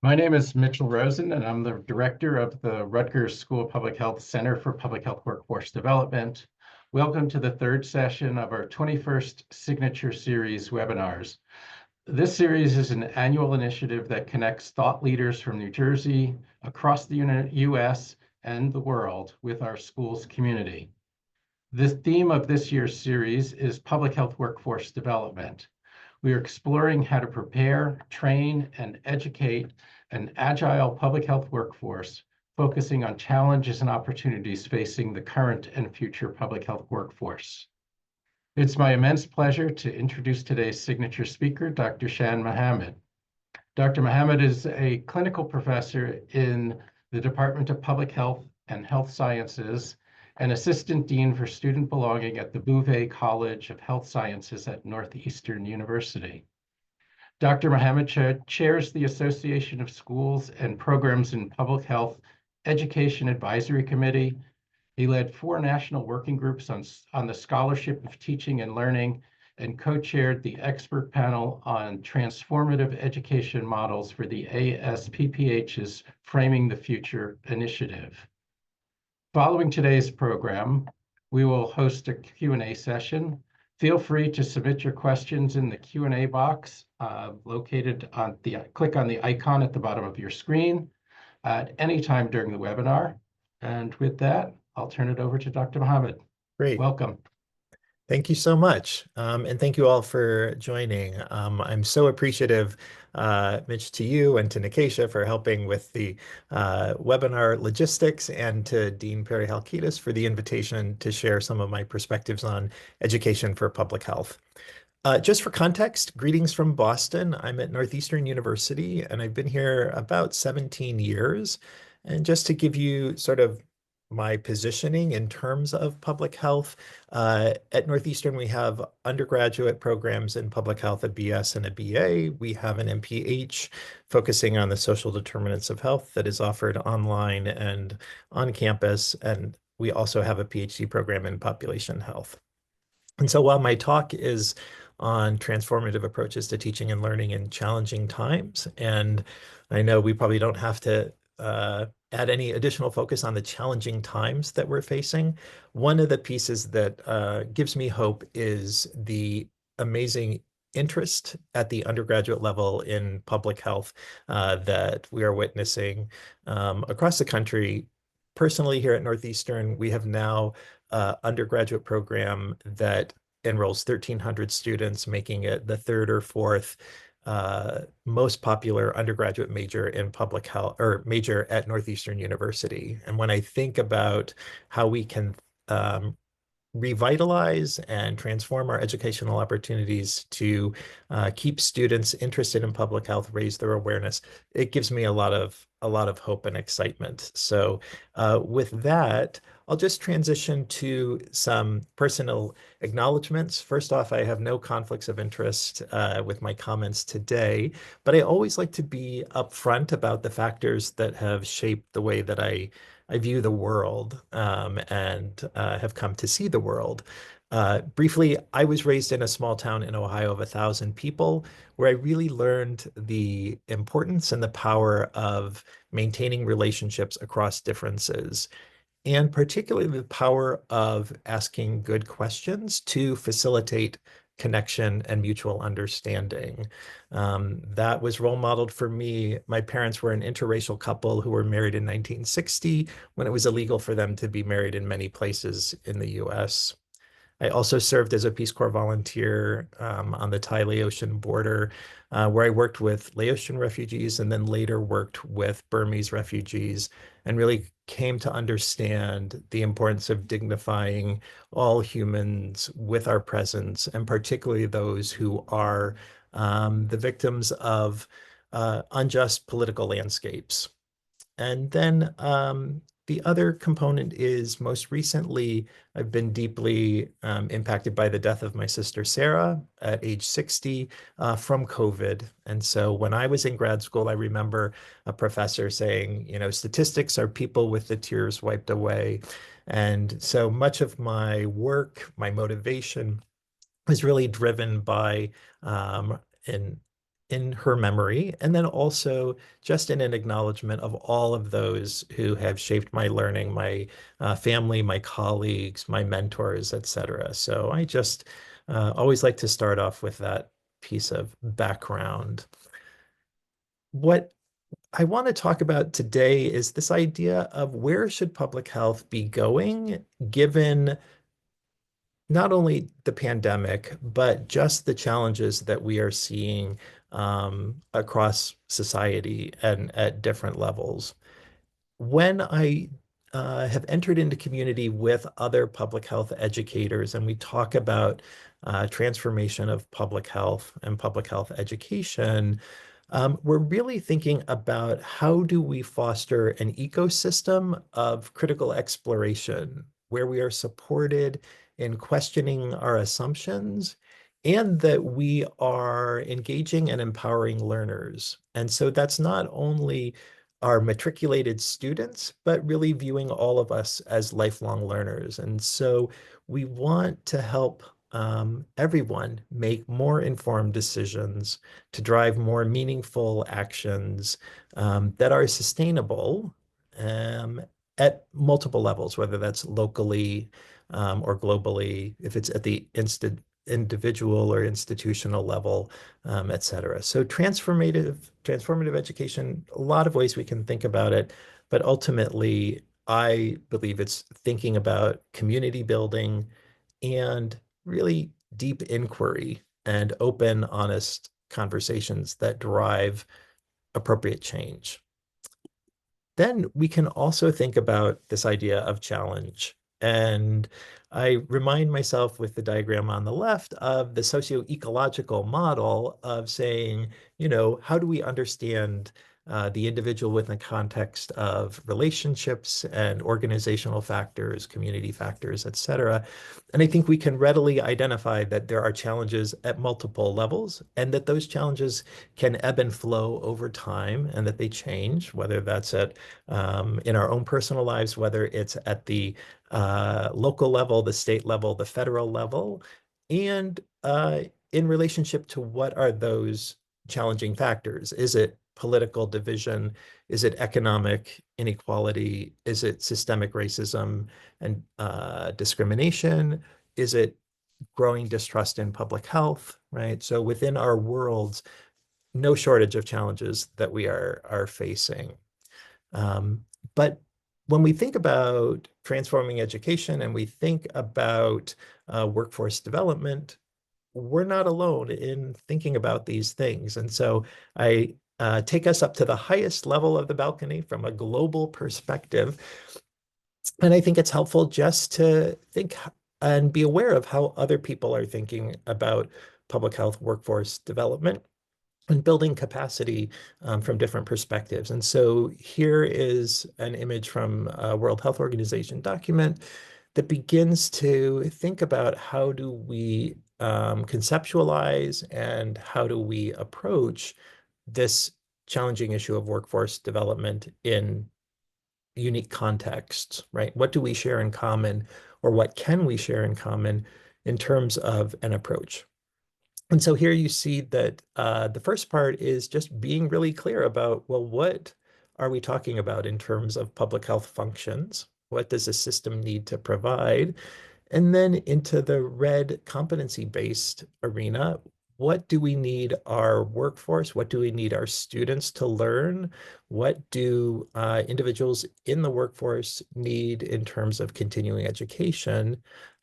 My name is Mitchell Rosen, and I'm the director of the Rutgers School of Public Health Center for Public Health Workforce Development. Welcome to the third session of our 21st Signature Series webinars. This series is an annual initiative that connects thought leaders from New Jersey, across the US, and the world with our school's community. The theme of this year's series is Public Health Workforce Development. We are exploring how to prepare, train, and educate an agile public health workforce, focusing on challenges and opportunities facing the current and future public health workforce. It's my immense pleasure to introduce today's signature speaker, Dr. Shan Mohammed. Dr. Mohammed is a clinical professor in the Department of Public Health and Health Sciences and Assistant Dean for Student Belonging at the Bouvé College of Health Sciences at Northeastern University. Dr. Mohammed chairs the Association of Schools and Programs in Public Health Education Advisory Committee. He led 4 national working groups on the scholarship of teaching and learning and co-chaired the expert panel on transformative education models for the ASPPH's Framing the Future initiative. Following today's program, we will host a Q&A session. Feel free to submit your questions in the Q&A box located on click on the icon at the bottom of your screen at any time during the webinar. And with that, I'll turn it over to Dr. Mohammed. Great. Welcome. Thank you so much. And thank you all for joining. I'm so appreciative, Mitch, to you and to Nikesha for helping with the webinar logistics, and to Dean Perry Halkitis for the invitation to share some of my perspectives on education for public health. Just for context, greetings from Boston. I'm at Northeastern University, and I've been here about 17 years. And just to give you sort of my positioning in terms of public health, at Northeastern, we have undergraduate programs in public health, a BS and a BA. We have an MPH focusing on the social determinants of health that is offered online and on campus. And we also have a PhD program in population health. And so while my talk is on transformative approaches to teaching and learning in challenging times, and I know we probably don't have to add any additional focus on the challenging times that we're facing, one of the pieces that gives me hope is the amazing interest at the undergraduate level in public health that we are witnessing across the country. Personally, here at Northeastern, we have now undergraduate program that enrolls 1,300 students, making it the 3rd or 4th most popular undergraduate major in public health, or major at Northeastern University. And when I think about how we can revitalize and transform our educational opportunities to keep students interested in public health, raise their awareness, it gives me a lot of hope and excitement. So with that, I'll just transition to some personal acknowledgments. First off, I have no conflicts of interest with my comments today, but I always like to be upfront about the factors that have shaped the way that I view the world and have come to see the world. Briefly, I was raised in a small town in Ohio of 1,000 people, where I really learned the importance and the power of maintaining relationships across differences, and particularly the power of asking good questions to facilitate connection and mutual understanding. That was role modeled for me. My parents were an interracial couple who were married in 1960, when it was illegal for them to be married in many places in the US. I also served as a Peace Corps volunteer on the Thai-Laotian border, where I worked with Laotian refugees and then later worked with Burmese refugees, and really came to understand the importance of dignifying all humans with our presence, and particularly those who are the victims of unjust political landscapes. And then the other component is, most recently, I've been deeply impacted by the death of my sister, Sarah, at age 60 from COVID. And so when I was in grad school, I remember a professor saying, you know, statistics are people with the tears wiped away. And so much of my work, my motivation, was really driven by in her memory, and then also just in an acknowledgement of all of those who have shaped my learning, my family, my colleagues, my mentors, etc. So I just always like to start off with that piece of background. What I want to talk about today is this idea of where should public health be going, given not only the pandemic, but just the challenges that we are seeing across society and at different levels. When I have entered into community with other public health educators and we talk about transformation of public health and public health education, we're really thinking about how do we foster an ecosystem of critical exploration where we are supported in questioning our assumptions and that we are engaging and empowering learners. And so that's not only our matriculated students, but really viewing all of us as lifelong learners. And so we want to help everyone make more informed decisions to drive more meaningful actions that are sustainable at multiple levels, whether that's locally or globally, if it's at the individual or institutional level, et cetera. So transformative education, a lot of ways we can think about it, but ultimately, I believe it's thinking about community building and really deep inquiry and open, honest conversations that drive appropriate change. Then we can also think about this idea of challenge. And I remind myself with the diagram on the left of the socio-ecological model of saying, how do we understand the individual within the context of relationships and organizational factors, community factors, et cetera. And I think we can readily identify that there are challenges at multiple levels and that those challenges can ebb and flow over time and that they change, whether that's in our own personal lives, whether it's at the local level, the state level, the federal level, and in relationship to what are those challenging factors? Is it political division? Is it economic inequality? Is it systemic racism and discrimination? Is it growing distrust in public health, right? So within our worlds, no shortage of challenges that we are facing. But when we think about transforming education and we think about workforce development, we're not alone in thinking about these things. And so I take us up to the highest level of the balcony from a global perspective. And I think it's helpful just to think and be aware of how other people are thinking about public health workforce development and building capacity from different perspectives. And so here is an image from a World Health Organization document that begins to think about how do we conceptualize and how do we approach this challenging issue of workforce development in unique contexts, right? What do we share in common, or what can we share in common in terms of an approach? And so here you see that the first part is just being really clear about, well, what are we talking about in terms of public health functions? What does a system need to provide? And then into the red competency-based arena, what do we need our workforce? What do we need our students to learn? What do individuals in the workforce need in terms of continuing education?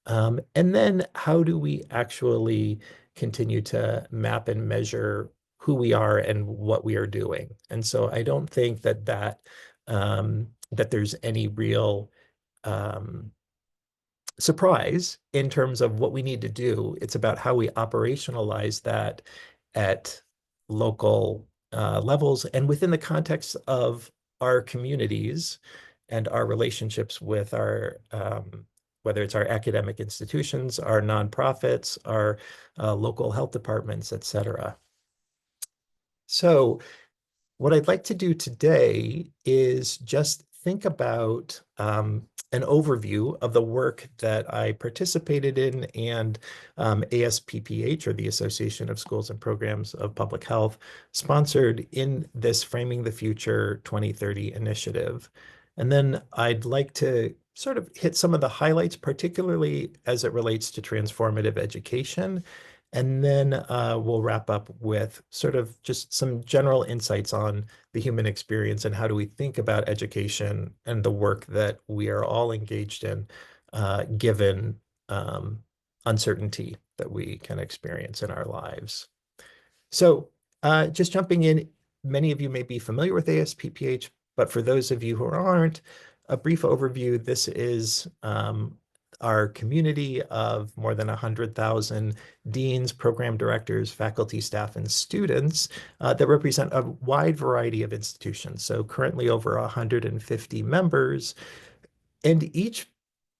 And then how do we actually continue to map and measure who we are and what we are doing? And so I don't think that there's any real surprise in terms of what we need to do. It's about how we operationalize that at local levels and within the context of our communities and our relationships with our whether it's our academic institutions, our nonprofits, our local health departments, et cetera. So what I'd like to do today is just think about an overview of the work that I participated in and ASPPH, or the Association of Schools and Programs of Public Health, sponsored in this Framing the Future 2030 initiative. And then I'd like to sort of hit some of the highlights, particularly as it relates to transformative education. And then we'll wrap up with sort of just some general insights on the human experience and how do we think about education and the work that we are all engaged in, given uncertainty that we can experience in our lives. So just jumping in, many of you may be familiar with ASPPH, but for those of you who aren't, a brief overview. This is our community of more than 100,000 deans, program directors, faculty, staff, and students that represent a wide variety of institutions. So currently over 150 members, and each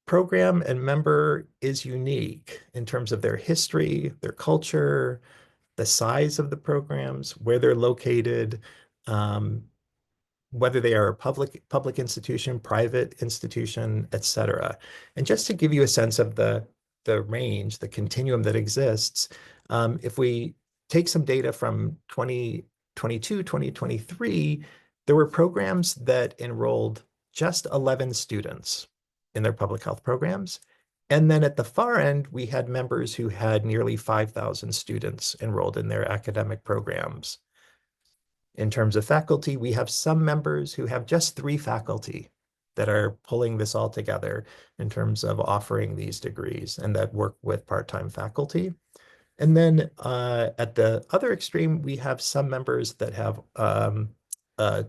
program and member is unique in terms of their history, their culture, the size of the programs, where they're located, whether they are a public institution, private institution, et cetera. And just to give you a sense of the range, the continuum that exists, if we take some data from 2022, 2023, there were programs that enrolled just 11 students in their public health programs. And then at the far end, we had members who had nearly 5,000 students enrolled in their academic programs. In terms of faculty, we have some members who have just 3 faculty that are pulling this all together in terms of offering these degrees and that work with part-time faculty. And then at the other extreme, we have some members that have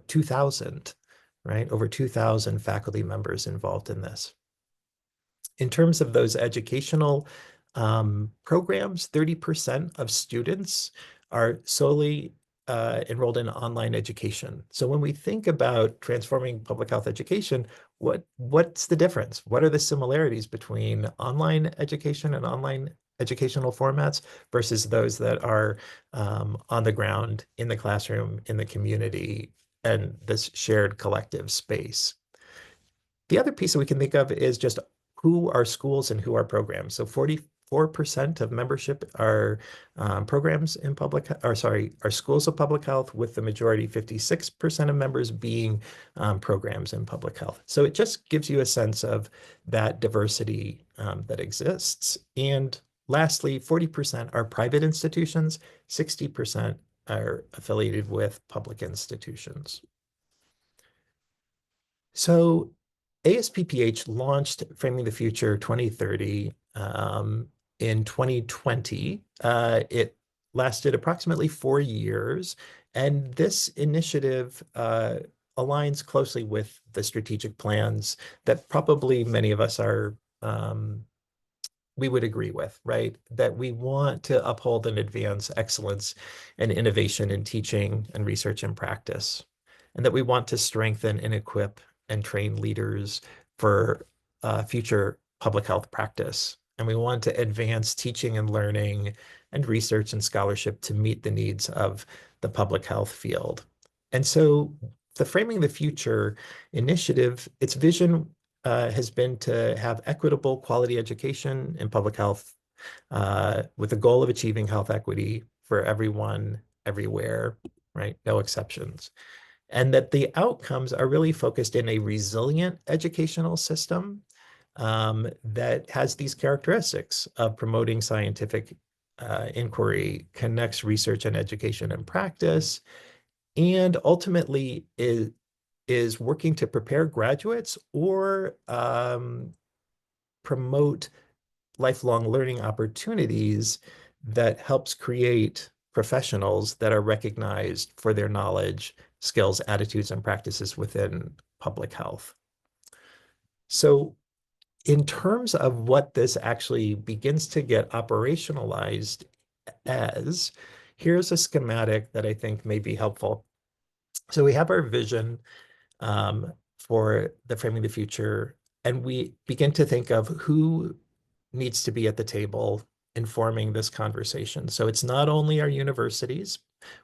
2,000, right? Over 2,000 faculty members involved in this. In terms of those educational programs, 30% of students are solely enrolled in online education. So when we think about transforming public health education, what's the difference? What are the similarities between online education and online educational formats versus those that are on the ground, in the classroom, in the community, and this shared collective space? The other piece that we can think of is just who are schools and who are programs. So 44% of membership are programs in are schools of public health, with the majority, 56% of members, being programs in public health. So it just gives you a sense of that diversity that exists. And lastly, 40% are private institutions, 60% are affiliated with public institutions. So ASPPH launched Framing the Future 2030 in 2020. It lasted approximately 4 years, and this initiative aligns closely with the strategic plans that probably many of us are we would agree with, right? That we want to uphold and advance excellence and innovation in teaching and research and practice, and that we want to strengthen and equip and train leaders for future public health practice. And we want to advance teaching and learning and research and scholarship to meet the needs of the public health field. And so the Framing the Future initiative, its vision has been to have equitable quality education in public health with the goal of achieving health equity for everyone, everywhere, right? No exceptions. And that the outcomes are really focused in a resilient educational system that has these characteristics of promoting scientific inquiry, connects research and education and practice, and ultimately is working to prepare graduates or promote lifelong learning opportunities that helps create professionals that are recognized for their knowledge, skills, attitudes, and practices within public health. So in terms of what this actually begins to get operationalized as, here's a schematic that I think may be helpful. So we have our vision for the Framing the Future, and we begin to think of who needs to be at the table informing this conversation. So it's not only our universities.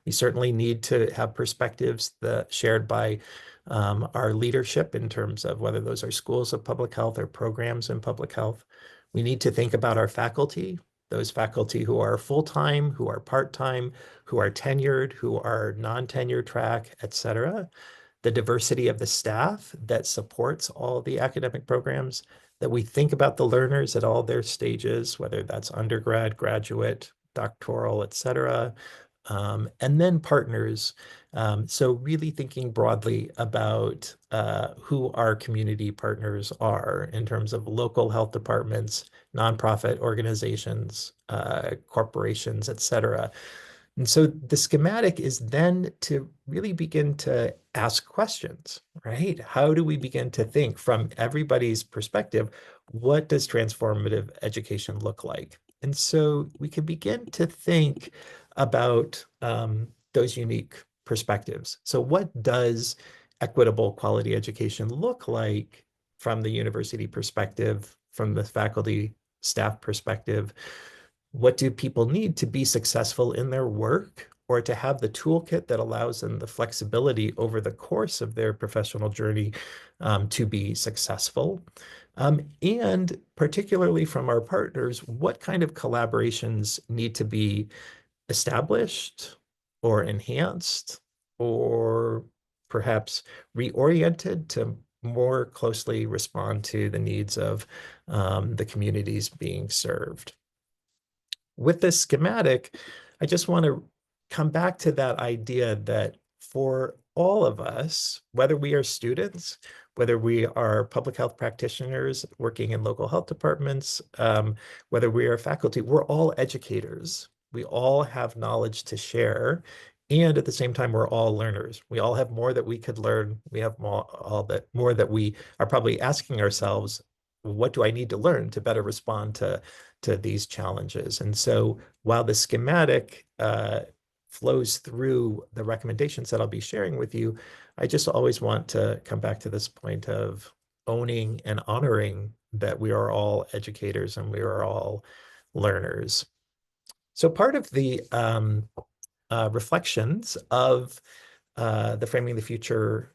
We certainly need to have perspectives that shared by our leadership in terms of whether those are schools of public health or programs in public health. We need to think about our faculty, those faculty who are full-time, who are part-time, who are tenured, who are non-tenure track, et cetera. The diversity of the staff that supports all the academic programs, that we think about the learners at all their stages, whether that's undergrad, graduate, doctoral, et cetera. And then partners. So really thinking broadly about who our community partners are in terms of local health departments, nonprofit organizations, corporations, et cetera. And so the schematic is then to really begin to ask questions, right? How do we begin to think from everybody's perspective, what does transformative education look like? And so we can begin to think about those unique perspectives. So what does equitable quality education look like from the university perspective, from the faculty staff perspective? What do people need to be successful in their work or to have the toolkit that allows them the flexibility over the course of their professional journey to be successful? And particularly from our partners, what kind of collaborations need to be established or enhanced or perhaps reoriented to more closely respond to the needs of the communities being served? With this schematic, I just want to come back to that idea that for all of us, whether we are students, whether we are public health practitioners working in local health departments, whether we are faculty, we're all educators. We all have knowledge to share. And at the same time, we're all learners. We all have more that we could learn. We have more that we are probably asking ourselves, what do I need to learn to better respond to these challenges? And so while the schematic flows through the recommendations that I'll be sharing with you, I just always want to come back to this point of owning and honoring that we are all educators and we are all learners. So part of the reflections of the Framing the Future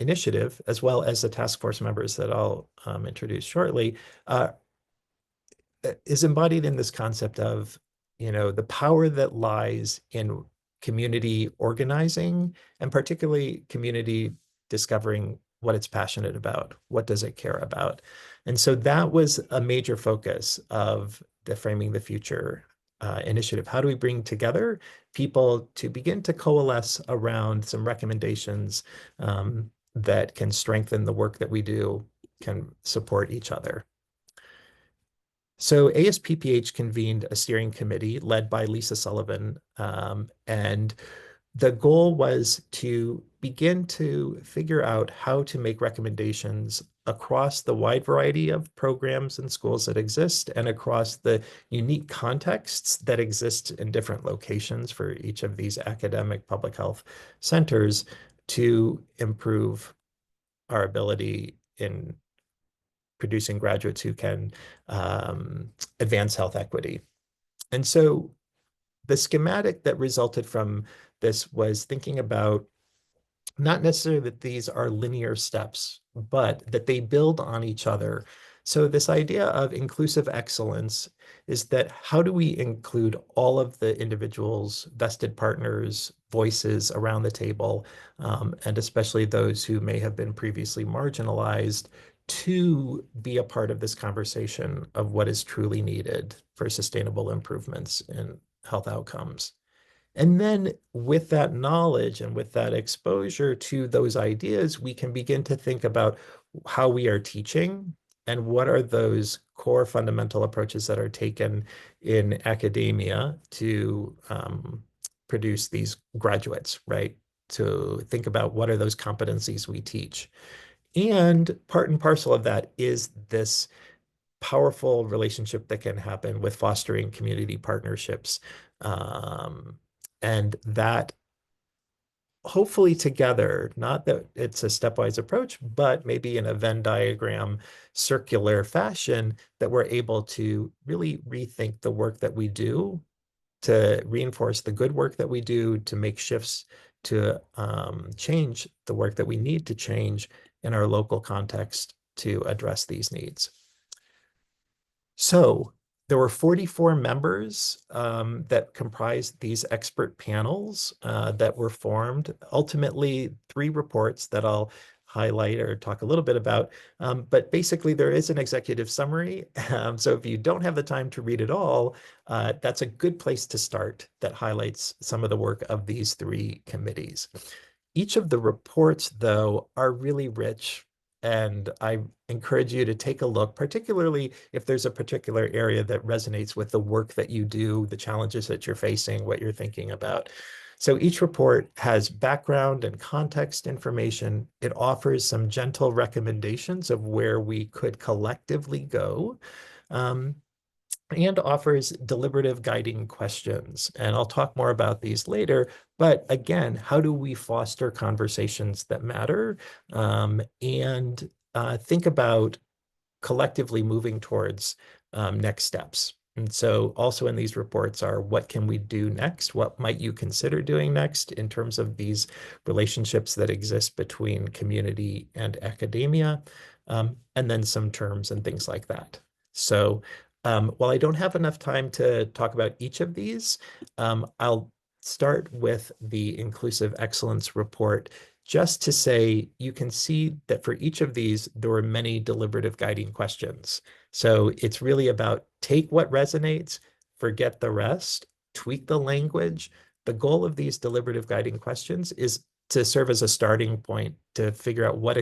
initiative, as well as the task force members that I'll introduce shortly, is embodied in this concept of, the power that lies in community organizing, and particularly community discovering what it's passionate about, what does it care about. And so that was a major focus of the Framing the Future initiative. How do we bring together people to begin to coalesce around some recommendations that can strengthen the work that we do, can support each other? So ASPPH convened a steering committee led by Lisa Sullivan, and the goal was to begin to figure out how to make recommendations across the wide variety of programs and schools that exist and across the unique contexts that exist in different locations for each of these academic public health centers to improve our ability in producing graduates who can advance health equity. And so the schematic that resulted from this was thinking about not necessarily that these are linear steps, but that they build on each other. So this idea of inclusive excellence is that how do we include all of the individuals, vested partners, voices around the table, and especially those who may have been previously marginalized, to be a part of this conversation of what is truly needed for sustainable improvements in health outcomes. And then with that knowledge and with that exposure to those ideas, we can begin to think about how we are teaching and what are those core fundamental approaches that are taken in academia to produce these graduates, right? To think about what are those competencies we teach. And part and parcel of that is this powerful relationship that can happen with fostering community partnerships. And that hopefully together, not that it's a stepwise approach, but maybe in a Venn diagram circular fashion, that we're able to really rethink the work that we do, to reinforce the good work that we do, to make shifts to change the work that we need to change in our local context to address these needs. So there were 44 members that comprised these expert panels that were formed. Ultimately, 3 reports that I'll highlight or talk a little bit about. But basically, there is an executive summary. So if you don't have the time to read it all, that's a good place to start that highlights some of the work of these 3 committees. Each of the reports, though, are really rich, and I encourage you to take a look, particularly if there's a particular area that resonates with the work that you do, the challenges that you're facing, what you're thinking about. So each report has background and context information. It offers some gentle recommendations of where we could collectively go. And offers deliberative guiding questions. And I'll talk more about these later. But again, how do we foster conversations that matter and think about collectively moving towards next steps? And so also in these reports are what can we do next? What might you consider doing next in terms of these relationships that exist between community and academia? And then some terms and things like that. So while I don't have enough time to talk about each of these, I'll start with the Inclusive Excellence Report just to say you can see that for each of these, there were many deliberative guiding questions. So it's really about take what resonates, forget the rest, tweak the language. The goal of these deliberative guiding questions is to serve as a starting point to figure out what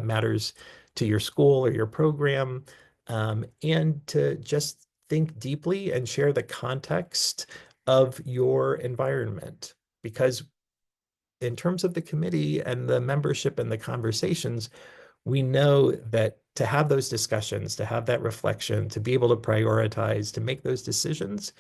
matters to your school or your program, and to just think deeply and share the context of your environment. Because in terms of the committee and the membership and the conversations, we know that to have those discussions, to have that reflection, to be able to prioritize, to make those decisions,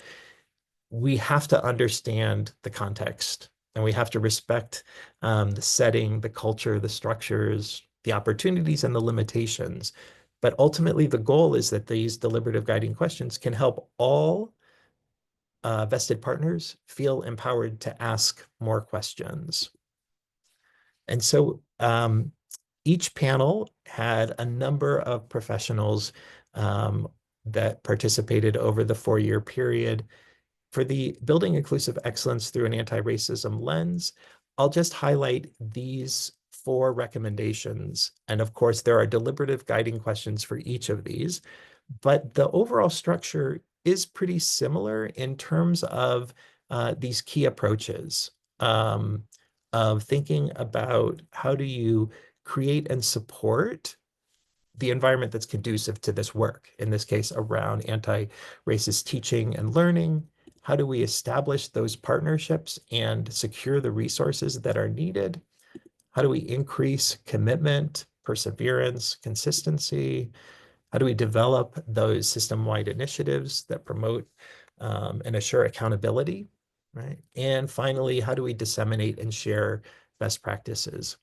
we have to understand the context and we have to respect the setting, the culture, the structures, the opportunities and the limitations. But ultimately, the goal is that these deliberative guiding questions can help all vested partners feel empowered to ask more questions. And so each panel had a number of professionals that participated over the 4-year period. For the Building Inclusive Excellence Through an Anti-Racism Lens, I'll just highlight these 4 recommendations. And of course, there are deliberative guiding questions for each of these, but the overall structure is pretty similar in terms of these key approaches of thinking about how do you create and support the environment that's conducive to this work, in this case, around anti-racist teaching and learning. How do we establish those partnerships and secure the resources that are needed? How do we increase commitment, perseverance, consistency? How do we develop those system-wide initiatives that promote and assure accountability, right? And finally, how do we disseminate and share best practices?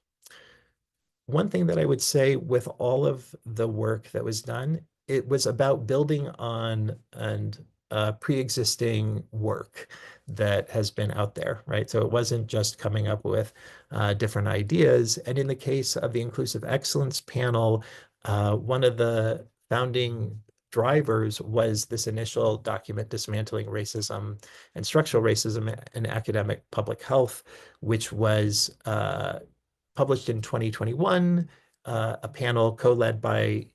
One thing that I would say with all of the work that was done, it was about building on and pre-existing work that has been out there, right? So it wasn't just coming up with different ideas. And in the case of the Inclusive Excellence panel, one of the founding drivers was this initial document, Dismantling Racism and Structural Racism in Academic Public Health, which was published in 2021, a panel co-led by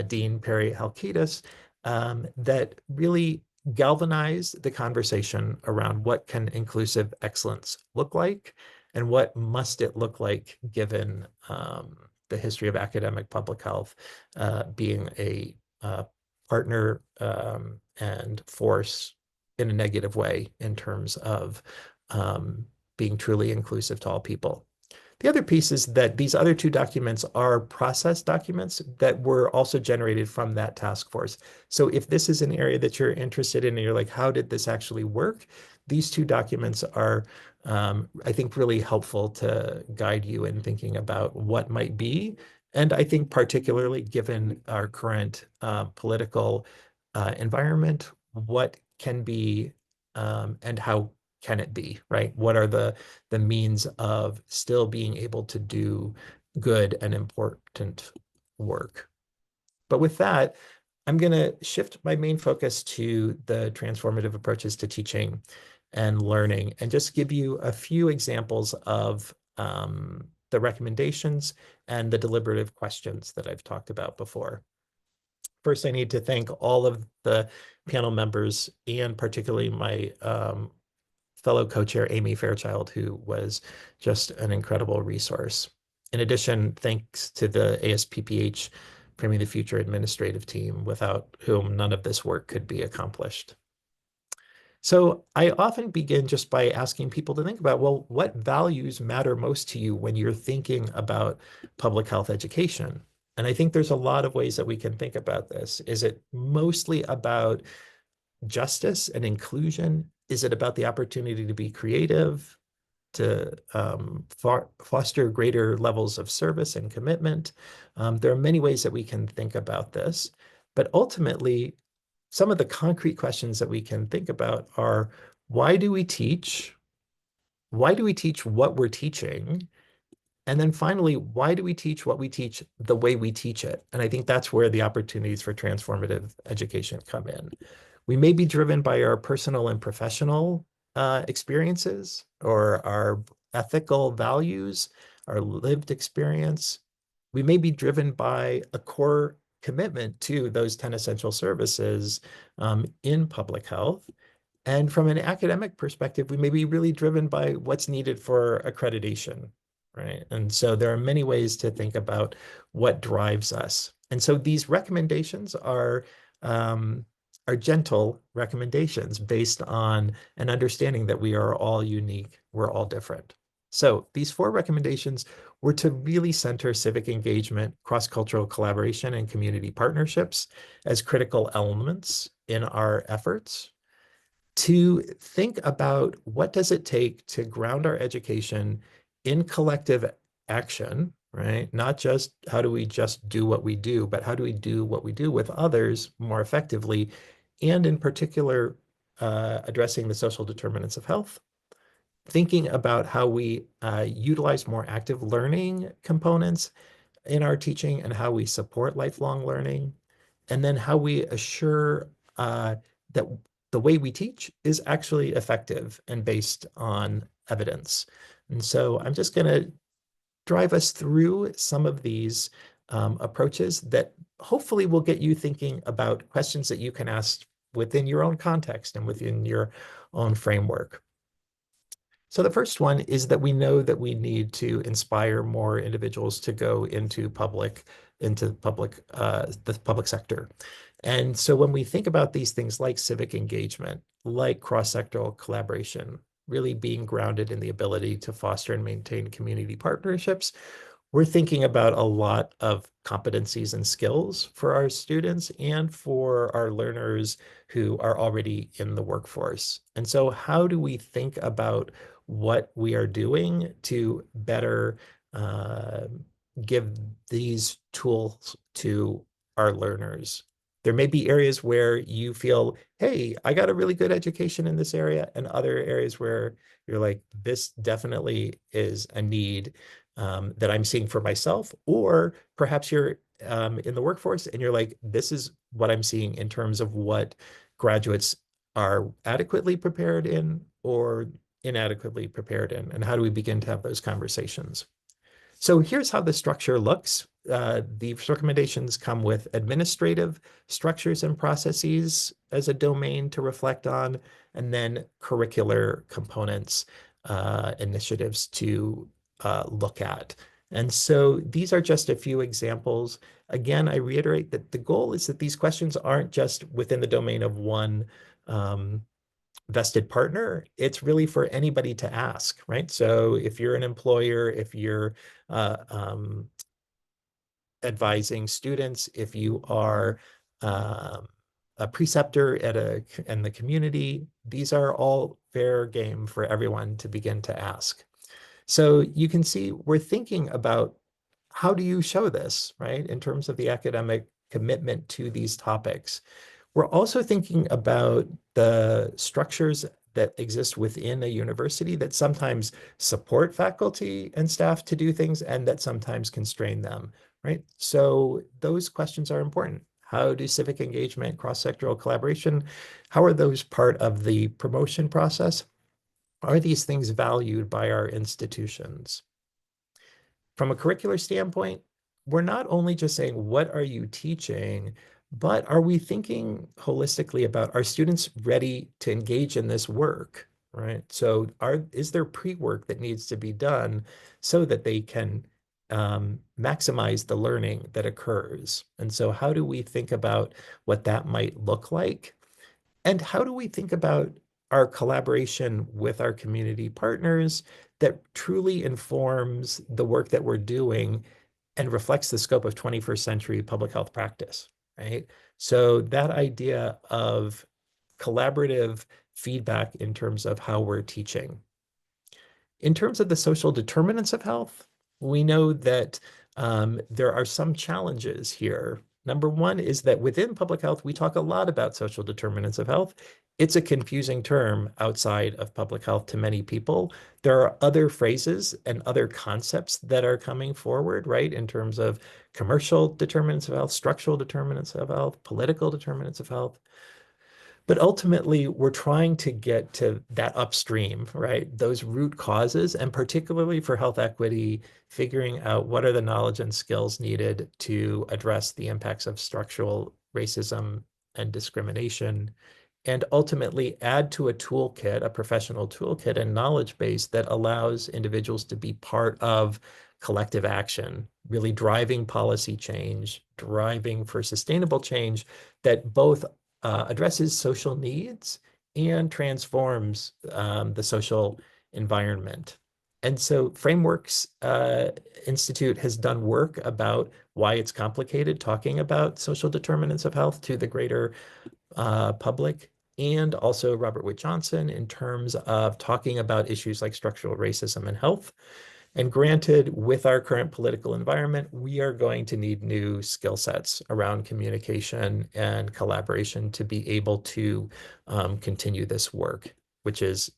Dean Perry Halkitis that really galvanized the conversation around what can inclusive excellence look like and what must it look like given the history of academic public health being a partner and force in a negative way in terms of being truly inclusive to all people. The other piece is that these other 2 documents are process documents that were also generated from that task force. So if this is an area that you're interested in and you're like, how did this actually work? These 2 documents are, I think, really helpful to guide you in thinking about what might be. And I think particularly given our current political environment, what can be and how can it be, right? What are the means of still being able to do good and important work? But with that, I'm going to shift my main focus to the transformative approaches to teaching and learning, and just give you a few examples of the recommendations and the deliberative questions that I've talked about before. First, I need to thank all of the panel members, and particularly my fellow co-chair, Amy Fairchild, who was just an incredible resource. In addition, thanks to the ASPPH Framing the Future administrative team, without whom none of this work could be accomplished. So I often begin just by asking people to think about, well, what values matter most to you when you're thinking about public health education? And I think there's a lot of ways that we can think about this. Is it mostly about justice and inclusion? Is it about the opportunity to be creative, to foster greater levels of service and commitment? There are many ways that we can think about this, but ultimately, some of the concrete questions that we can think about are, why do we teach? Why do we teach what we're teaching? And then finally, why do we teach what we teach the way we teach it? And I think that's where the opportunities for transformative education come in. We may be driven by our personal and professional experiences, or our ethical values, our lived experience. We may be driven by a core commitment to those 10 essential services in public health. And from an academic perspective, we may be really driven by what's needed for accreditation, right? And so there are many ways to think about what drives us. And so these recommendations are gentle recommendations based on an understanding that we are all unique, we're all different. So these 4 recommendations were to really center civic engagement, cross-cultural collaboration, and community partnerships as critical elements in our efforts, to think about what does it take to ground our education in collective action, right? Not just how do we just do what we do, but how do we do what we do with others more effectively, and in particular, addressing the social determinants of health, thinking about how we utilize more active learning components in our teaching and how we support lifelong learning, and then how we assure that the way we teach is actually effective and based on evidence. And so I'm just going to drive us through some of these approaches that hopefully will get you thinking about questions that you can ask within your own context and within your own framework. So the first one is that we know that we need to inspire more individuals to go into the public sector. And so when we think about these things like civic engagement, like cross-sectoral collaboration, really being grounded in the ability to foster and maintain community partnerships, we're thinking about a lot of competencies and skills for our students and for our learners who are already in the workforce. And so how do we think about what we are doing to better give these tools to our learners? There may be areas where you feel, hey, I got a really good education in this area, and other areas where you're like, this definitely is a need that I'm seeing for myself. Or perhaps you're in the workforce and you're like, this is what I'm seeing in terms of what graduates are adequately prepared in or inadequately prepared in, and how do we begin to have those conversations? So here's how the structure looks. These recommendations come with administrative structures and processes as a domain to reflect on, and then curricular components, initiatives to look at. And so these are just a few examples. Again, I reiterate that the goal is that these questions aren't just within the domain of one vested partner. It's really for anybody to ask, right? So if you're an employer, if you're advising students, if you are a preceptor in the community, these are all fair game for everyone to begin to ask. So you can see we're thinking about how do you show this, right? In terms of the academic commitment to these topics. We're also thinking about the structures that exist within a university that sometimes support faculty and staff to do things and that sometimes constrain them, right? So those questions are important. How do civic engagement, cross-sectoral collaboration, how are those part of the promotion process? Are these things valued by our institutions? From a curricular standpoint, we're not only just saying, what are you teaching, but are we thinking holistically about, are students ready to engage in this work, right? So is there pre-work that needs to be done so that they can maximize the learning that occurs? And so how do we think about what that might look like? And how do we think about our collaboration with our community partners that truly informs the work that we're doing and reflects the scope of 21st century public health practice, right? So that idea of collaborative feedback in terms of how we're teaching. In terms of the social determinants of health, we know that there are some challenges here. Number one is that within public health, we talk a lot about social determinants of health. It's a confusing term outside of public health to many people. There are other phrases and other concepts that are coming forward, right, in terms of commercial determinants of health, structural determinants of health, political determinants of health. But ultimately, we're trying to get to that upstream, right? Those root causes, and particularly for health equity, figuring out what are the knowledge and skills needed to address the impacts of structural racism and discrimination, and ultimately add to a toolkit, a professional toolkit and knowledge base that allows individuals to be part of collective action, really driving policy change, driving for sustainable change that both addresses social needs and transforms the social environment. And so Frameworks Institute has done work about why it's complicated talking about social determinants of health to the greater public, and also Robert Wood Johnson in terms of talking about issues like structural racism and health. And granted, with our current political environment, we are going to need new skill sets around communication and collaboration to be able to continue this work, which is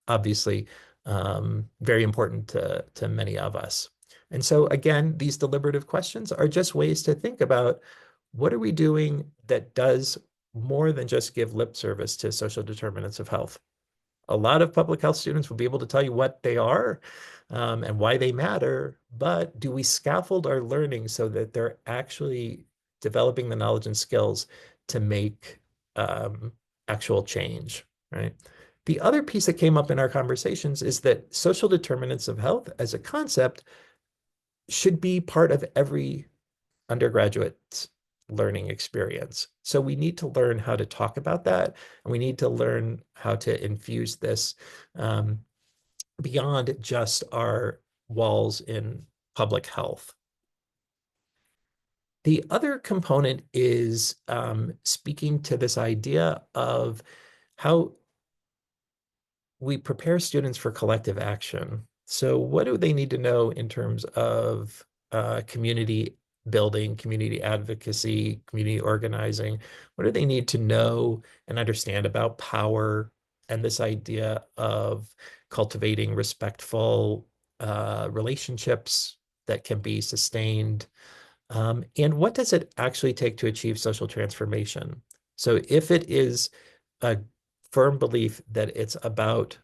obviously very important to many of us. And so again, these deliberative questions are just ways to think about, what are we doing that does more than just give lip service to social determinants of health? A lot of public health students will be able to tell you what they are and why they matter, but do we scaffold our learning so that they're actually developing the knowledge and skills to make actual change, right? The other piece that came up in our conversations is that social determinants of health as a concept should be part of every undergraduate's learning experience. So we need to learn how to talk about that, and we need to learn how to infuse this beyond just our walls in public health. The other component is speaking to this idea of how we prepare students for collective action. So what do they need to know in terms of community building, community advocacy, community organizing? What do they need to know and understand about power and this idea of cultivating respectful relationships that can be sustained? And what does it actually take to achieve social transformation? So if it is a firm belief that it's about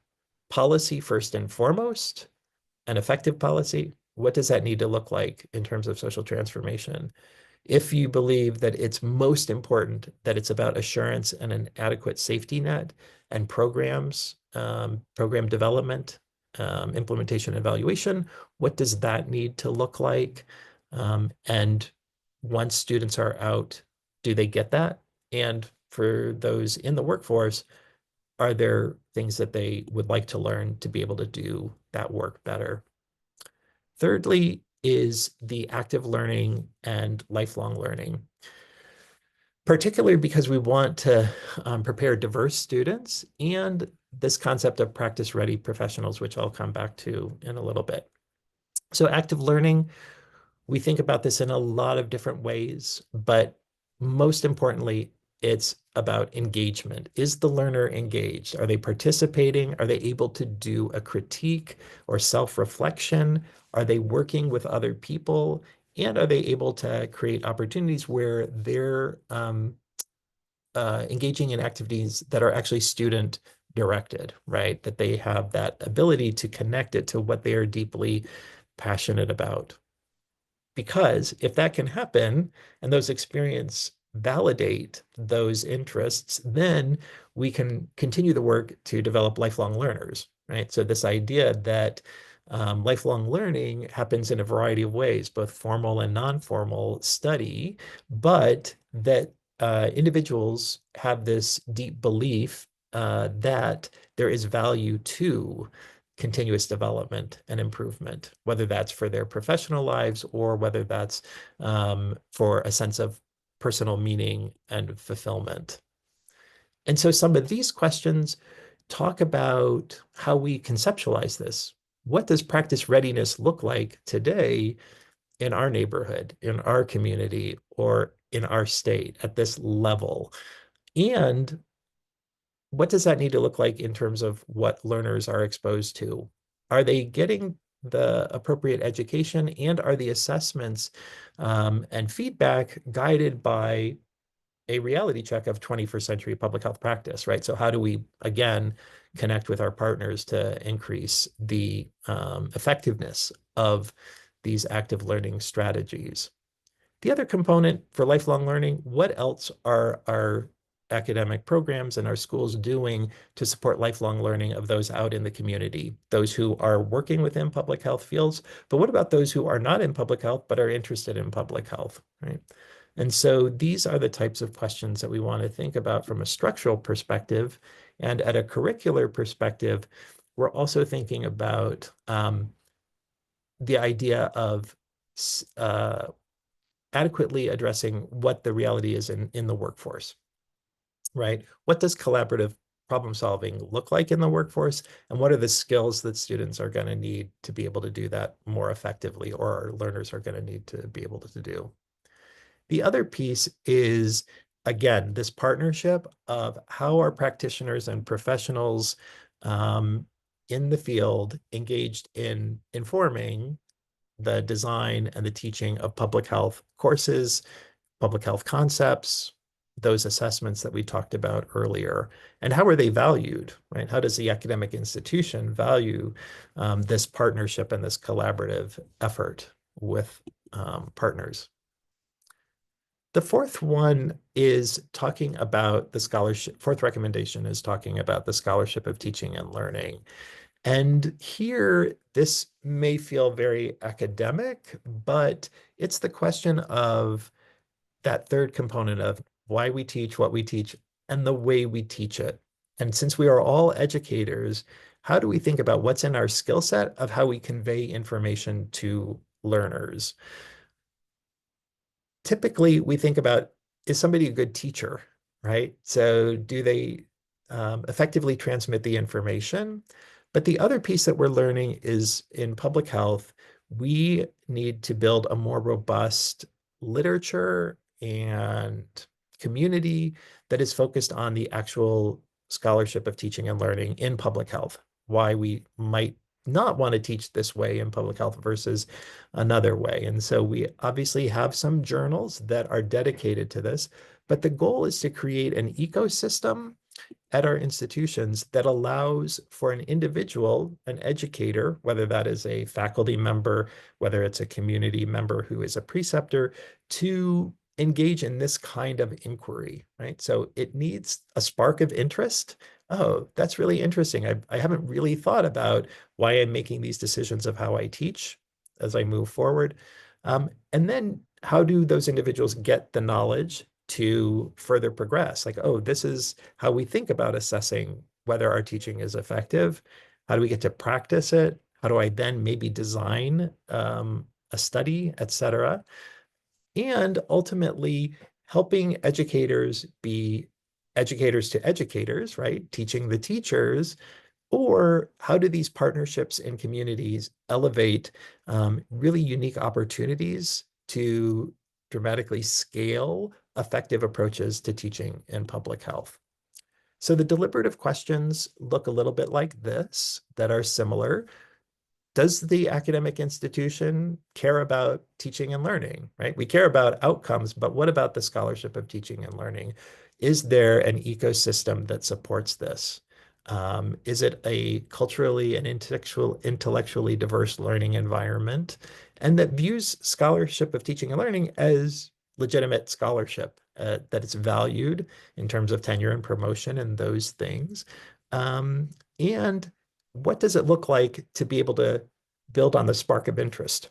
policy first and foremost, an effective policy, what does that need to look like in terms of social transformation? If you believe that it's most important that it's about assurance and an adequate safety net and programs, program development, implementation, evaluation, what does that need to look like? And once students are out, do they get that? And for those in the workforce, are there things that they would like to learn to be able to do that work better? Thirdly is the active learning and lifelong learning, particularly because we want to prepare diverse students and this concept of practice-ready professionals, which I'll come back to in a little bit. So active learning, we think about this in a lot of different ways, but most importantly, It's about engagement. Is the learner engaged? Are they participating? Are they able to do a critique or self-reflection? Are they working with other people? And are they able to create opportunities where they're engaging in activities that are actually student directed, right? That they have that ability to connect it to what they are deeply passionate about. Because if that can happen and those experiences validate those interests, then we can continue the work to develop lifelong learners, right? So this idea that lifelong learning happens in a variety of ways, both formal and non-formal study, but that individuals have this deep belief that there is value to continuous development and improvement, whether that's for their professional lives or whether that's for a sense of personal meaning and fulfillment. And so some of these questions talk about how we conceptualize this. What does practice readiness look like today in our neighborhood, in our community, or in our state at this level? And what does that need to look like in terms of what learners are exposed to? Are they getting the appropriate education, and are the assessments and feedback guided by a reality check of 21st century public health practice, right? So how do we, again, connect with our partners to increase the effectiveness of these active learning strategies? The other component for lifelong learning, what else are our academic programs and our schools doing to support lifelong learning of those out in the community, those who are working within public health fields, but what about those who are not in public health but are interested in public health, right? And so these are the types of questions that we want to think about from a structural perspective. And at a curricular perspective, we're also thinking about the idea of adequately addressing what the reality is in the workforce, right? What does collaborative problem solving look like in the workforce? And what are the skills that students are going to need to be able to do that more effectively, or our learners are going to need to be able to do? The other piece is, again, this partnership of how are practitioners and professionals in the field engaged in informing the design and the teaching of public health courses, public health concepts, those assessments that we talked about earlier, and how are they valued, right? How does the academic institution value this partnership and this collaborative effort with partners? The fourth one is talking about the scholarship. Fourth recommendation is talking about the scholarship of teaching and learning. And here, this may feel very academic, but it's the question of that third component of why we teach, what we teach, and the way we teach it. And since we are all educators, how do we think about what's in our skill set of how we convey information to learners? Typically, we think about, is somebody a good teacher, right? So do they effectively transmit the information? But the other piece that we're learning is in public health, we need to build a more robust literature and community that is focused on the actual scholarship of teaching and learning in public health, why we might not want to teach this way in public health versus another way. And so we obviously have some journals that are dedicated to this, but the goal is to create an ecosystem at our institutions that allows for an individual, an educator, whether that is a faculty member, whether it's a community member who is a preceptor, to engage in this kind of inquiry, right? So it needs a spark of interest. Oh, that's really interesting. I haven't really thought about why I'm making these decisions of how I teach as I move forward. And then how do those individuals get the knowledge to further progress? Like, oh, this is how we think about assessing whether our teaching is effective. How do we get to practice it? How do I then maybe design a study, et cetera? And ultimately helping educators be educators to educators, right? Teaching the teachers. Or how do these partnerships and communities elevate really unique opportunities to dramatically scale effective approaches to teaching in public health. So the deliberative questions look a little bit like this that are similar. Does the academic institution care about teaching and learning, right? We care about outcomes, but what about the scholarship of teaching and learning? Is there an ecosystem that supports this? Is it a culturally and intellectually diverse learning environment, and that views scholarship of teaching and learning as legitimate scholarship, that it's valued in terms of tenure and promotion and those things? And what does it look like to be able to build on the spark of interest?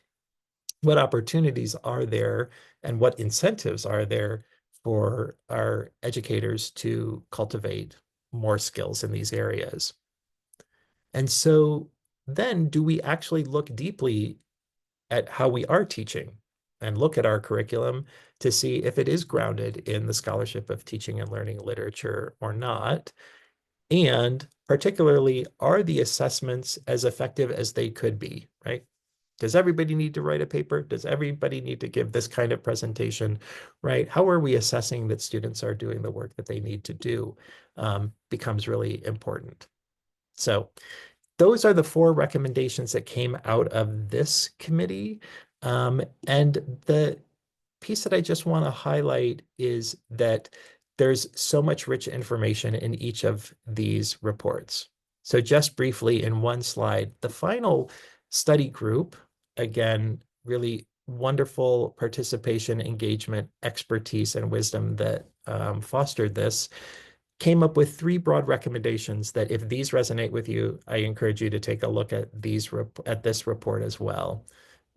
What opportunities are there and what incentives are there for our educators to cultivate more skills in these areas? And so then do we actually look deeply at how we are teaching and look at our curriculum to see if it is grounded in the scholarship of teaching and learning literature or not? And particularly, are the assessments as effective as they could be, right? Does everybody need to write a paper? Does everybody need to give this kind of presentation, right? How are we assessing that students are doing the work that they need to do becomes really important. So those are the 4 recommendations that came out of this committee. And the piece that I just want to highlight is that there's so much rich information in each of these reports. So just briefly in one slide, the final study group, again, really wonderful participation, engagement, expertise, and wisdom that fostered this, came up with 3 broad recommendations that if these resonate with you, I encourage you to take a look at this report as well.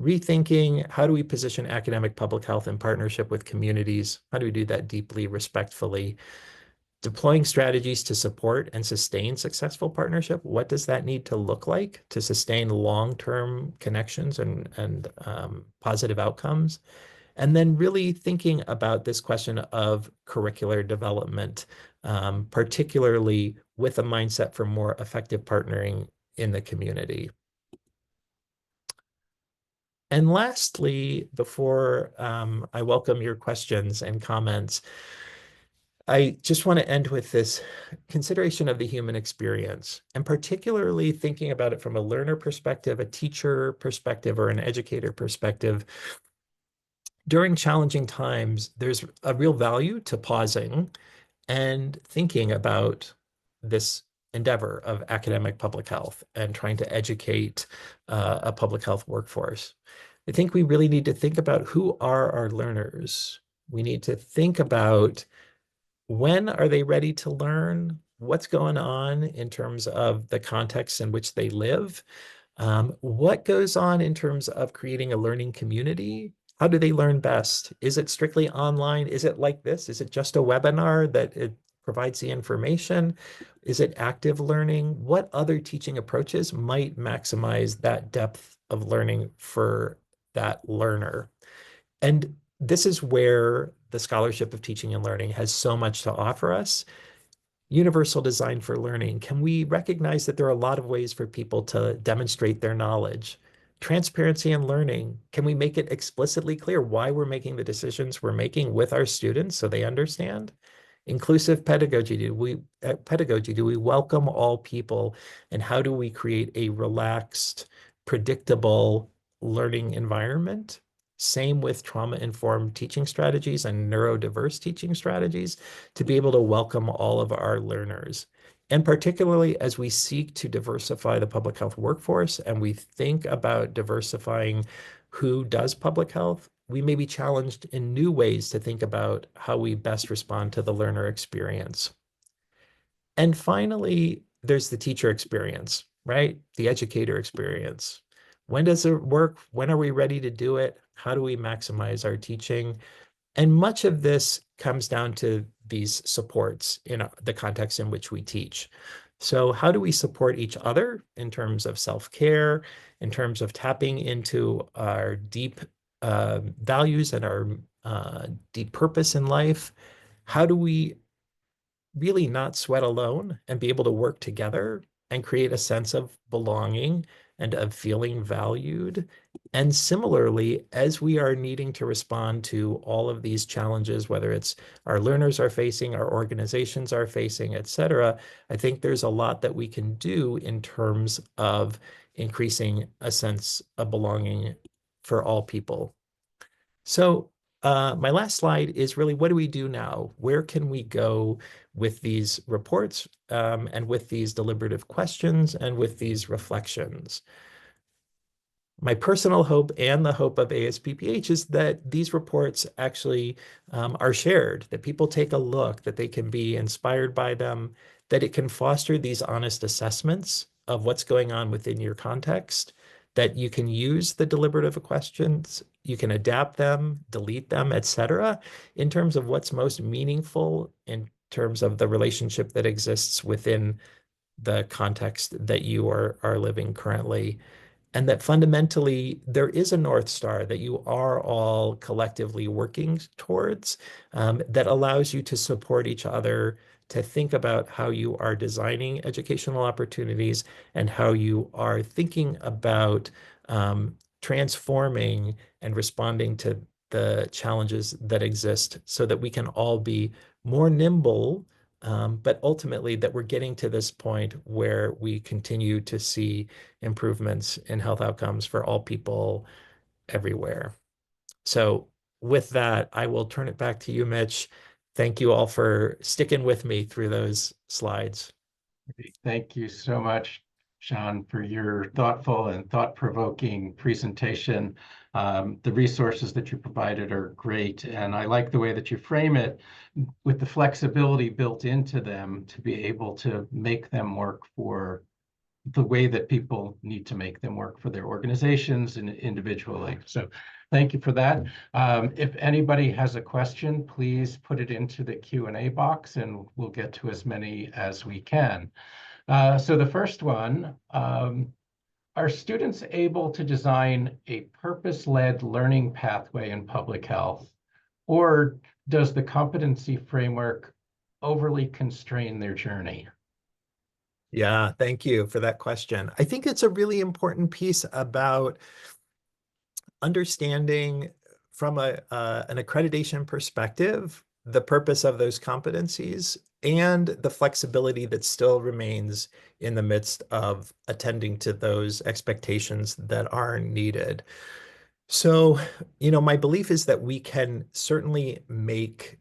Rethinking, how do we position academic public health in partnership with communities? How do we do that deeply, respectfully? Deploying strategies to support and sustain successful partnership. What does that need to look like to sustain long-term connections and positive outcomes? And then really thinking about this question of curricular development, particularly with a mindset for more effective partnering in the community. And lastly, before I welcome your questions and comments, I just want to end with this consideration of the human experience, and particularly thinking about it from a learner perspective, a teacher perspective, or an educator perspective. During challenging times, there's a real value to pausing and thinking about this endeavor of academic public health and trying to educate a public health workforce. I think we really need to think about who are our learners. We need to think about when are they ready to learn, what's going on in terms of the context in which they live, what goes on in terms of creating a learning community. How do they learn best? Is it strictly online? Is it like this? Is it just a webinar that it provides the information? Is it active learning? What other teaching approaches might maximize that depth of learning for that learner? And this is where the scholarship of teaching and learning has so much to offer us. Universal design for learning. Can we recognize that there are a lot of ways for people to demonstrate their knowledge? Transparency in learning. Can we make it explicitly clear why we're making the decisions we're making with our students so they understand? Inclusive pedagogy. Do we welcome all people? And how do we create a relaxed, predictable learning environment? Same with trauma-informed teaching strategies and neurodiverse teaching strategies to be able to welcome all of our learners. And particularly as we seek to diversify the public health workforce and we think about diversifying who does public health, we may be challenged in new ways to think about how we best respond to the learner experience. And finally, there's the teacher experience, right? The educator experience. When does it work? When are we ready to do it? How do we maximize our teaching? And much of this comes down to these supports in the context in which we teach. So how do we support each other in terms of self-care, in terms of tapping into our deep values and our deep purpose in life? How do we really not sweat alone and be able to work together and create a sense of belonging and of feeling valued. And similarly, as we are needing to respond to all of these challenges, whether it's our learners are facing, our organizations are facing, et cetera, I think there's a lot that we can do in terms of increasing a sense of belonging for all people. So my last slide is really, what do we do now? Where can we go with these reports and with these deliberative questions and with these reflections? My personal hope and the hope of ASPPH is that these reports actually are shared, that people take a look, that they can be inspired by them, that it can foster these honest assessments of what's going on within your context, that you can use the deliberative questions, you can adapt them, delete them, etc., in terms of what's most meaningful in terms of the relationship that exists within the context that you are living currently, and that fundamentally there is a North Star that you are all collectively working towards, that allows you to support each other, to think about how you are designing educational opportunities and how you are thinking about transforming and responding to the challenges that exist so that we can all be more nimble, but ultimately that we're getting to this point where we continue to see improvements in health outcomes for all people everywhere. So with that, I will turn it back to you, Mitch. Thank you all for sticking with me through those slides. Thank you so much, Shan, for your thoughtful and thought-provoking presentation. The resources that you provided are great, and I like the way that you frame it with the flexibility built into them to be able to make them work for the way that people need to make them work for their organizations and individually. So thank you for that. If anybody has a question, please put it into the Q&A box and we'll get to as many as we can. So the first one, are students able to design a purpose-led learning pathway in public health, or does the competency framework overly constrain their journey? Yeah, thank you for that question. I think it's a really important piece about understanding from an accreditation perspective, the purpose of those competencies and the flexibility that still remains in the midst of attending to those expectations that are needed. So, my belief is that we can certainly make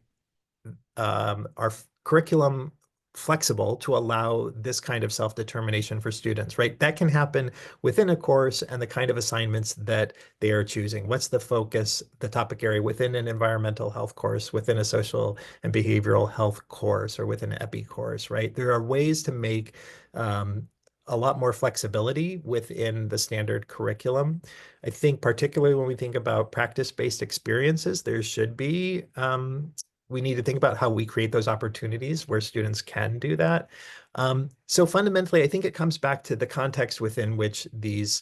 our curriculum flexible to allow this kind of self-determination for students, right? That can happen within a course and the kind of assignments that they are choosing. What's the focus, the topic area within an environmental health course, within a social and behavioral health course, or within an EPI course, right? There are ways to make a lot more flexibility within the standard curriculum. I think particularly when we think about practice-based experiences, there should be we need to think about how we create those opportunities where students can do that. So fundamentally, I think it comes back to the context within which these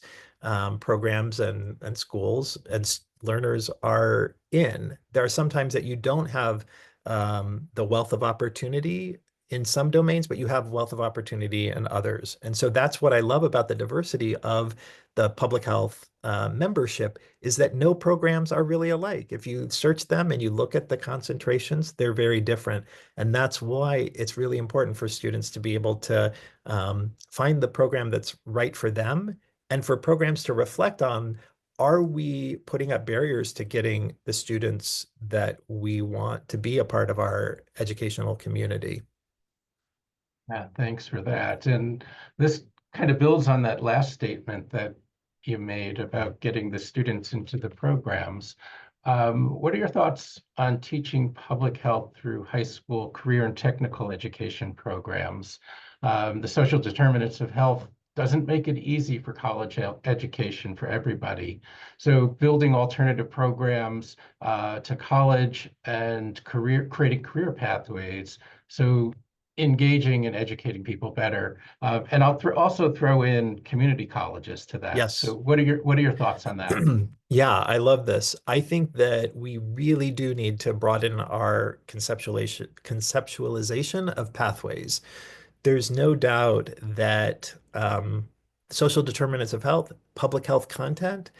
programs and schools and learners are in. There are some times that you don't have the wealth of opportunity in some domains, but you have wealth of opportunity in others. And so that's what I love about the diversity of the public health membership, is that no programs are really alike. If you search them and you look at the concentrations, they're very different. And that's why it's really important for students to be able to find the program that's right for them, and for programs to reflect on, are we putting up barriers to getting the students that we want to be a part of our educational community? Yeah, thanks for that. And this kind of builds on that last statement that you made about getting the students into the programs. What are your thoughts on teaching public health through high school career and technical education programs? The social determinants of health doesn't make it easy for college education for everybody. So building alternative programs to college and creating career pathways. So engaging and educating people better. And I'll also throw in community colleges to that. So Yes. what are your thoughts on that? Yeah, I love this. I think that we really do need to broaden our conceptualization of pathways. There's no doubt that social determinants of health, public health content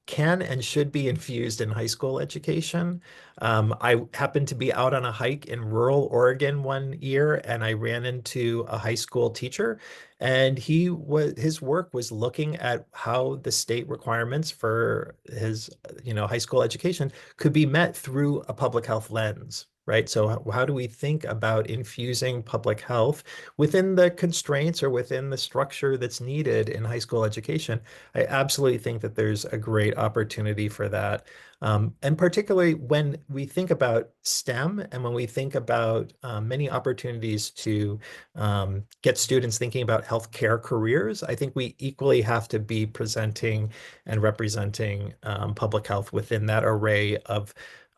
can and should be infused in high school education. I happened to be out on a hike in rural Oregon one year, and I ran into a high school teacher, and his work was looking at how the state requirements for his, high school education could be met through a public health lens. Right. So how do we think about infusing public health within the constraints or within the structure that's needed in high school education? I absolutely think that there's a great opportunity for that. And particularly when we think about STEM and when we think about many opportunities to get students thinking about healthcare careers, I think we equally have to be presenting and representing public health within that array of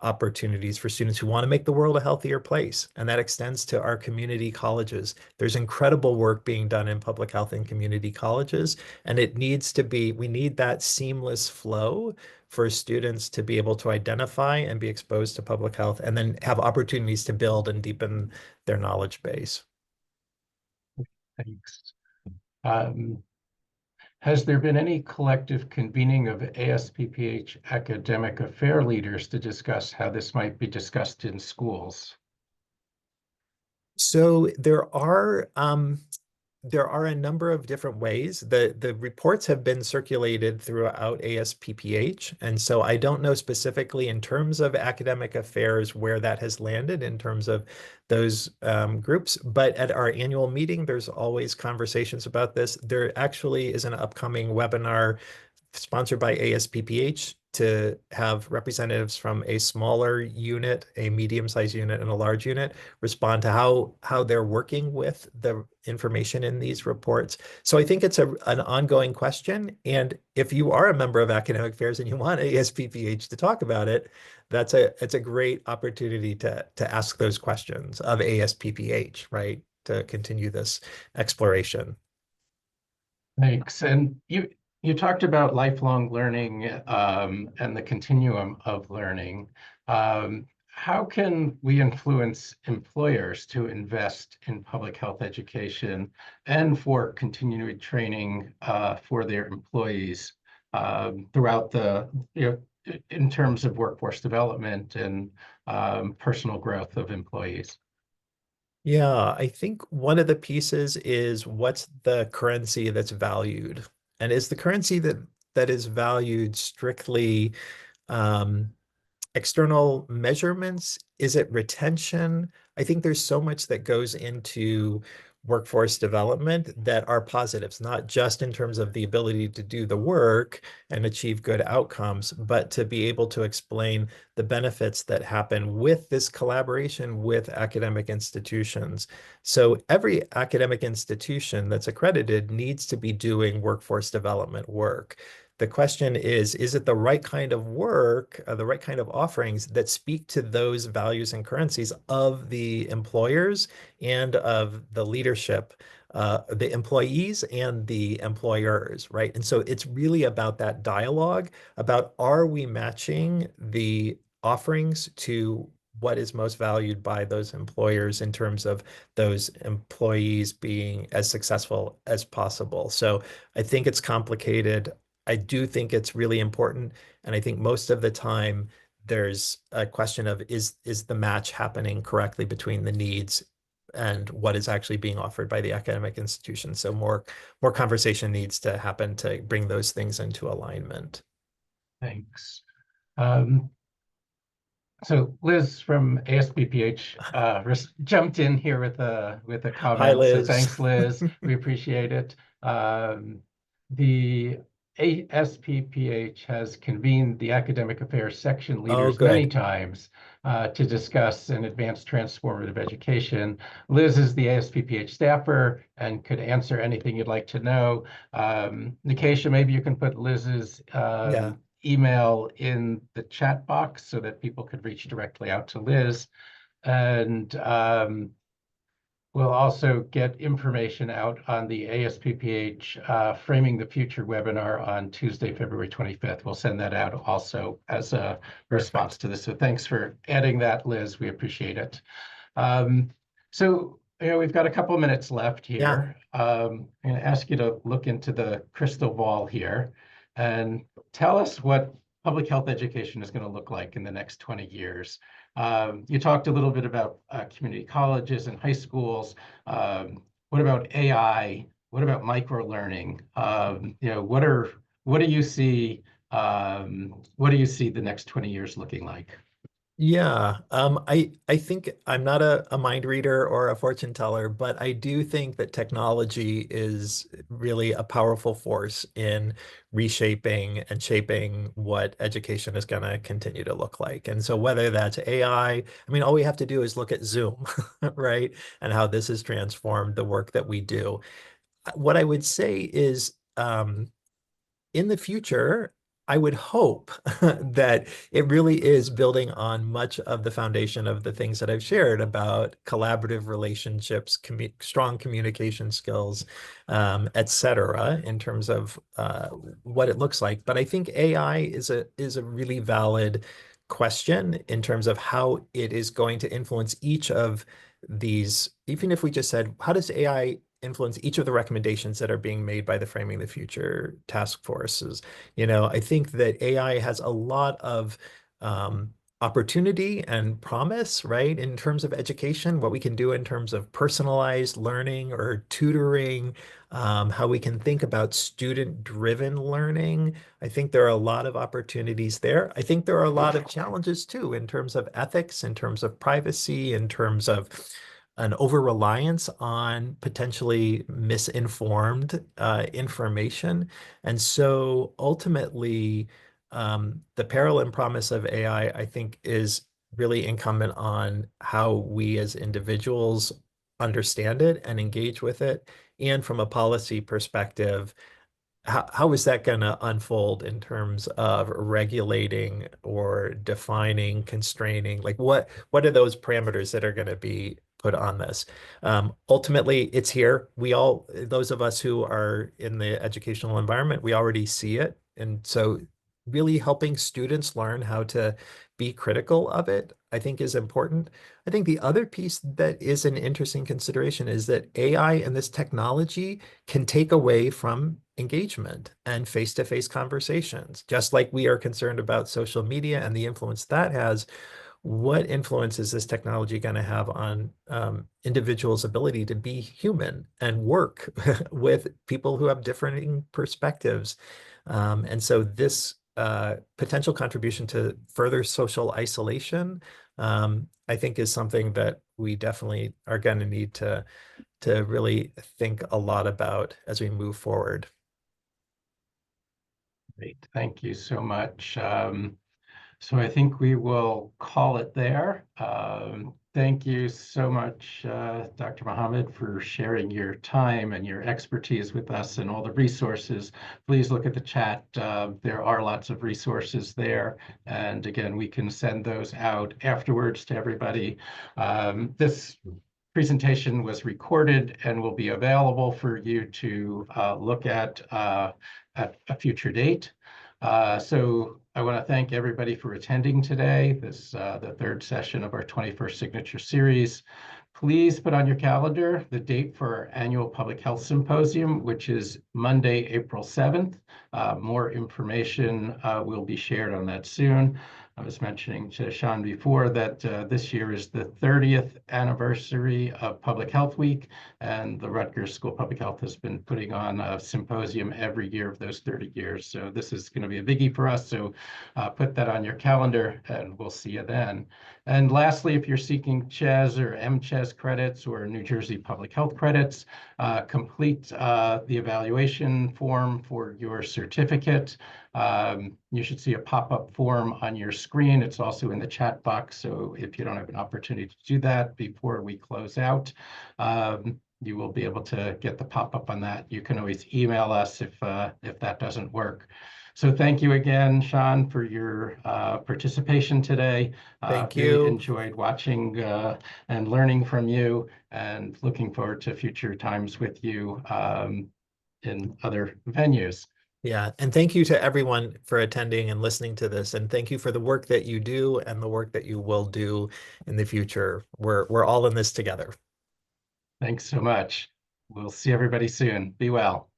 opportunities for students who want to make the world a healthier place. And that extends to our community colleges. There's incredible work being done in public health in community colleges, and it needs to be, we need that seamless flow for students to be able to identify and be exposed to public health and then have opportunities to build and deepen their knowledge base. Thanks. Has there been any collective convening of ASPPH academic affair leaders to discuss how this might be discussed in schools? So there are a number of different ways. The reports have been circulated throughout ASPPH, and so I don't know specifically in terms of academic affairs where that has landed in terms of those groups. But at our annual meeting, there's always conversations about this. There actually is an upcoming webinar sponsored by ASPPH to have representatives from a smaller unit, a medium-sized unit, and a large unit respond to how they're working with the information in these reports. So I think it's an ongoing question. And if you are a member of academic affairs and you want ASPPH to talk about it, it's a great opportunity to ask those questions of ASPPH, right? To continue this exploration. Thanks. And you talked about lifelong learning and the continuum of learning. How can we influence employers to invest in public health education and for continuing training for their employees throughout in terms of workforce development and personal growth of employees? Yeah, I think one of the pieces is what's the currency that's valued? And is the currency that is valued strictly um, external measurements? Is it retention? I think there's so much that goes into workforce development that are positives, not just in terms of the ability to do the work and achieve good outcomes, but to be able to explain the benefits that happen with this collaboration with academic institutions. So every academic institution that's accredited needs to be doing workforce development work. The question is it the right kind of work, the right kind of offerings that speak to those values and currencies of the employers and of the leadership, the employees and the employers, right? And so it's really about that dialogue about, are we matching the offerings to what is most valued by those employers in terms of those employees being as successful as possible. So I think it's complicated. I do think it's really important. And I think most of the time there's a question of, is the match happening correctly between the needs and what is actually being offered by the academic institution? So more conversation needs to happen to bring those things into alignment. Thanks. So Liz from ASPPH jumped in here with a Hi, comment. So Liz. thanks, Liz. We appreciate it. The ASPPH has convened the academic affairs section leaders many times to discuss and advance transformative education. Liz is the ASPPH staffer and could answer anything you'd like to know. Nikesha, maybe you can put Liz's email in the chat box so that people could reach directly out to Liz. And we'll also get information out on the ASPPH Framing the Future webinar on Tuesday, February 25th. We'll send that out also as a response to this. So thanks for adding that, Liz. We appreciate it. So we've got a couple of minutes left Yeah. here. I'm going to ask you to look into the crystal ball here and tell us what public health education is going to look like in the next 20 years. You talked a little bit about community colleges and high schools. What about AI? What about micro learning? What do you see? What do you see the next 20 years looking like? Yeah, I think I'm not a mind reader or a fortune teller, but I do think that technology is really a powerful force in reshaping and shaping what education is going to continue to look like. And so whether that's AI, I mean, all we have to do is look at Zoom, right? And how this has transformed the work that we do. What I would say is, in the future, I would hope that it really is building on much of the foundation of the things that I've shared about collaborative relationships, strong communication skills, et cetera, in terms of what it looks like. But I think AI is a really valid question in terms of how it is going to influence each of these. Even if we just said, how does AI influence each of the recommendations that are being made by the Framing the Future task forces? I think that AI has a lot of opportunity and promise, right, in terms of education, what we can do in terms of personalized learning or tutoring, how we can think about student-driven learning. I think there are a lot of opportunities there. I think there are a lot of challenges too, in terms of ethics, in terms of privacy, in terms of an over-reliance on potentially misinformed information. And so ultimately, the peril and promise of AI, I think, is really incumbent on how we as individuals understand it and engage with it. And from a policy perspective, how is that going to unfold in terms of regulating or defining, constraining? Like what are those parameters that are going to be put on this? Ultimately, it's here. Those of us who are in the educational environment, we already see it. And so really helping students learn how to be critical of it, I think is important. I think the other piece that is an interesting consideration is that AI and this technology can take away from engagement and face-to-face conversations. Just like we are concerned about social media and the influence that has, what influence is this technology going to have on individuals' ability to be human and work with people who have differing perspectives? And so this potential contribution to further social isolation, I think, is something that we definitely are going to need to really think a lot about as we move forward. Great, thank you so much. So I think we will call it there. Thank you so much, Dr. Mohammed, for sharing your time and your expertise with us and all the resources. Please look at the chat. There are lots of resources there. And again, we can send those out afterwards to everybody. This presentation was recorded and will be available for you to look at a future date. So I want to thank everybody for attending today, the third session of our 21st Signature Series. Please put on your calendar the date for our annual Public Health Symposium, which is Monday, April 7th. More information will be shared on that soon. I was mentioning to Shan before that this year is the 30th anniversary of Public Health Week, and the Rutgers School of Public Health has been putting on a symposium every year of those 30 years. So this is going to be a biggie for us. So put that on your calendar, and we'll see you then. And lastly, if you're seeking CHES or MCHES credits or New Jersey Public Health credits, complete the evaluation form for your certificate. You should see a pop-up form on your screen. It's also in the chat box. So if you don't have an opportunity to do that before we close out, you will be able to get the pop-up on that. You can always email us if that doesn't work. So thank you again, Shan, for your participation today. Thank Really you. enjoyed watching and learning from you, and looking forward to future times with you in other venues. Yeah, and thank you to everyone for attending and listening to this. And thank you for the work that you do and the work that you will do in the future. We're all in this together. Thanks so much. We'll see everybody soon. Be well.